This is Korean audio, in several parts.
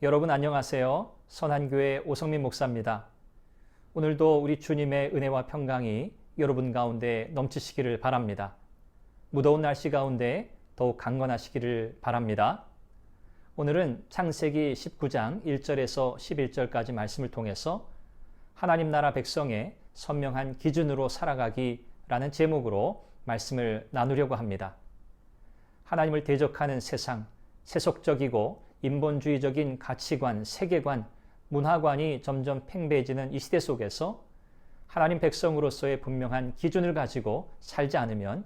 여러분 안녕하세요. 선한교회 오성민 목사입니다. 오늘도 우리 주님의 은혜와 평강이 여러분 가운데 넘치시기를 바랍니다. 무더운 날씨 가운데 더욱 강건하시기를 바랍니다. 오늘은 창세기 19장 1절에서 11절까지 말씀을 통해서 하나님 나라 백성의 선명한 기준으로 살아가기라는 제목으로 말씀을 나누려고 합니다. 하나님을 대적하는 세상, 세속적이고 인본주의적인 가치관, 세계관, 문화관이 점점 팽배해지는 이 시대 속에서 하나님 백성으로서의 분명한 기준을 가지고 살지 않으면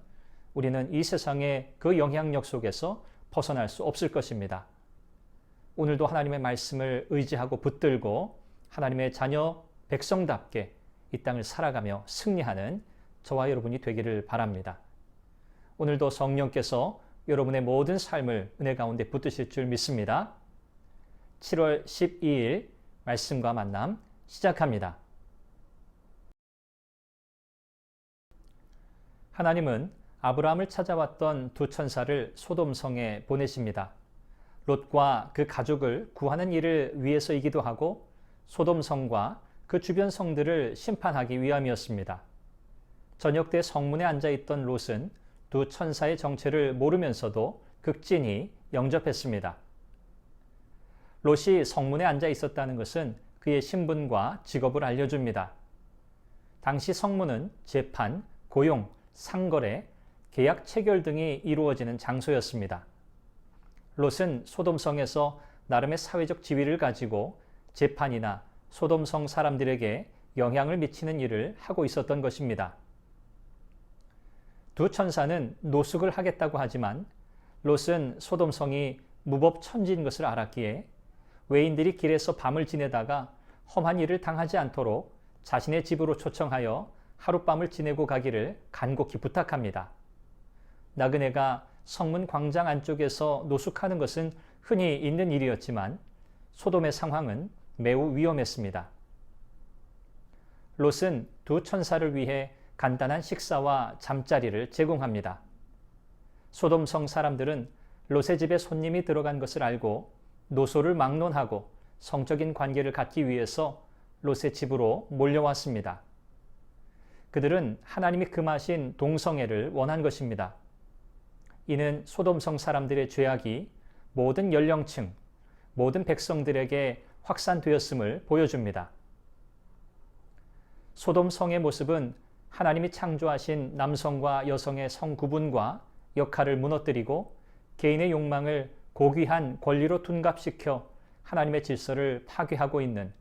우리는 이 세상의 그 영향력 속에서 벗어날 수 없을 것입니다. 오늘도 하나님의 말씀을 의지하고 붙들고 하나님의 자녀 백성답게 이 땅을 살아가며 승리하는 저와 여러분이 되기를 바랍니다. 오늘도 성령께서 여러분의 모든 삶을 은혜 가운데 붙드실 줄 믿습니다. 7월 12일 말씀과 만남 시작합니다. 하나님은 아브라함을 찾아왔던 두 천사를 소돔성에 보내십니다. 롯과 그 가족을 구하는 일을 위해서이기도 하고 소돔성과 그 주변 성들을 심판하기 위함이었습니다. 저녁 때 성문에 앉아있던 롯은 두 천사의 정체를 모르면서도 극진히 영접했습니다. 롯이 성문에 앉아 있었다는 것은 그의 신분과 직업을 알려줍니다. 당시 성문은 재판, 고용, 상거래, 계약 체결 등이 이루어지는 장소였습니다. 롯은 소돔성에서 나름의 사회적 지위를 가지고 재판이나 소돔성 사람들에게 영향을 미치는 일을 하고 있었던 것입니다. 두 천사는 노숙을 하겠다고 하지만 롯은 소돔성이 무법천지인 것을 알았기에 외인들이 길에서 밤을 지내다가 험한 일을 당하지 않도록 자신의 집으로 초청하여 하룻밤을 지내고 가기를 간곡히 부탁합니다. 나그네가 성문 광장 안쪽에서 노숙하는 것은 흔히 있는 일이었지만 소돔의 상황은 매우 위험했습니다. 롯은 두 천사를 위해 간단한 식사와 잠자리를 제공합니다. 소돔성 사람들은 롯의 집에 손님이 들어간 것을 알고 노소를 막론하고 성적인 관계를 갖기 위해서 롯의 집으로 몰려왔습니다. 그들은 하나님이 금하신 동성애를 원한 것입니다. 이는 소돔성 사람들의 죄악이 모든 연령층, 모든 백성들에게 확산되었음을 보여줍니다. 소돔성의 모습은 하나님이 창조하신 남성과 여성의 성구분과 역할을 무너뜨리고 개인의 욕망을 고귀한 권리로 둔갑시켜 하나님의 질서를 파괴하고 있는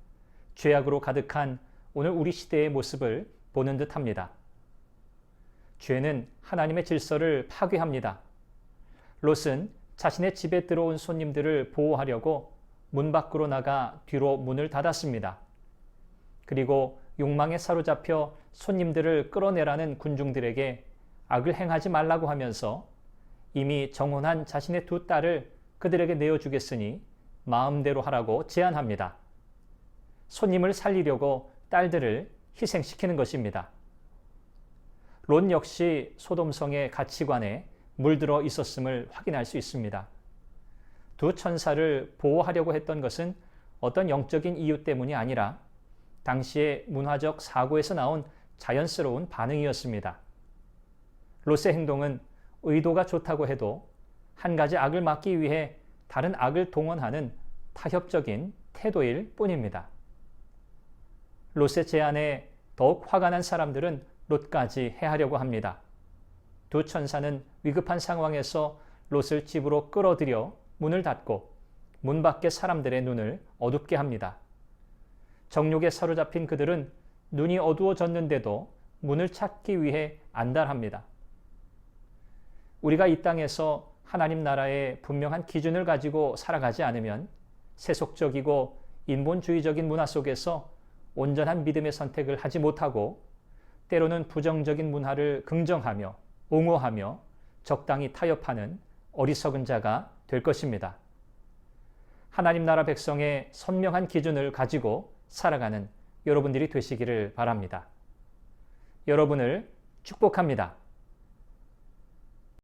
죄악으로 가득한 오늘 우리 시대의 모습을 보는 듯합니다. 죄는 하나님의 질서를 파괴합니다. 롯은 자신의 집에 들어온 손님들을 보호하려고 문 밖으로 나가 뒤로 문을 닫았습니다. 그리고 욕망에 사로잡혀 손님들을 끌어내라는 군중들에게 악을 행하지 말라고 하면서 이미 정혼한 자신의 두 딸을 그들에게 내어주겠으니 마음대로 하라고 제안합니다. 손님을 살리려고 딸들을 희생시키는 것입니다. 롯 역시 소돔성의 가치관에 물들어 있었음을 확인할 수 있습니다. 두 천사를 보호하려고 했던 것은 어떤 영적인 이유 때문이 아니라 당시의 문화적 사고에서 나온 자연스러운 반응이었습니다. 롯의 행동은 의도가 좋다고 해도 한 가지 악을 막기 위해 다른 악을 동원하는 타협적인 태도일 뿐입니다. 롯의 제안에 더욱 화가 난 사람들은 롯까지 해하려고 합니다. 두 천사는 위급한 상황에서 롯을 집으로 끌어들여 문을 닫고 문 밖의 사람들의 눈을 어둡게 합니다. 정욕에 사로잡힌 그들은 눈이 어두워졌는데도 문을 찾기 위해 안달합니다. 우리가 이 땅에서 하나님 나라의 분명한 기준을 가지고 살아가지 않으면 세속적이고 인본주의적인 문화 속에서 온전한 믿음의 선택을 하지 못하고 때로는 부정적인 문화를 긍정하며 옹호하며 적당히 타협하는 어리석은 자가 될 것입니다. 하나님 나라 백성의 선명한 기준을 가지고 살아가는 여러분들이 되시기를 바랍니다. 여러분을 축복합니다.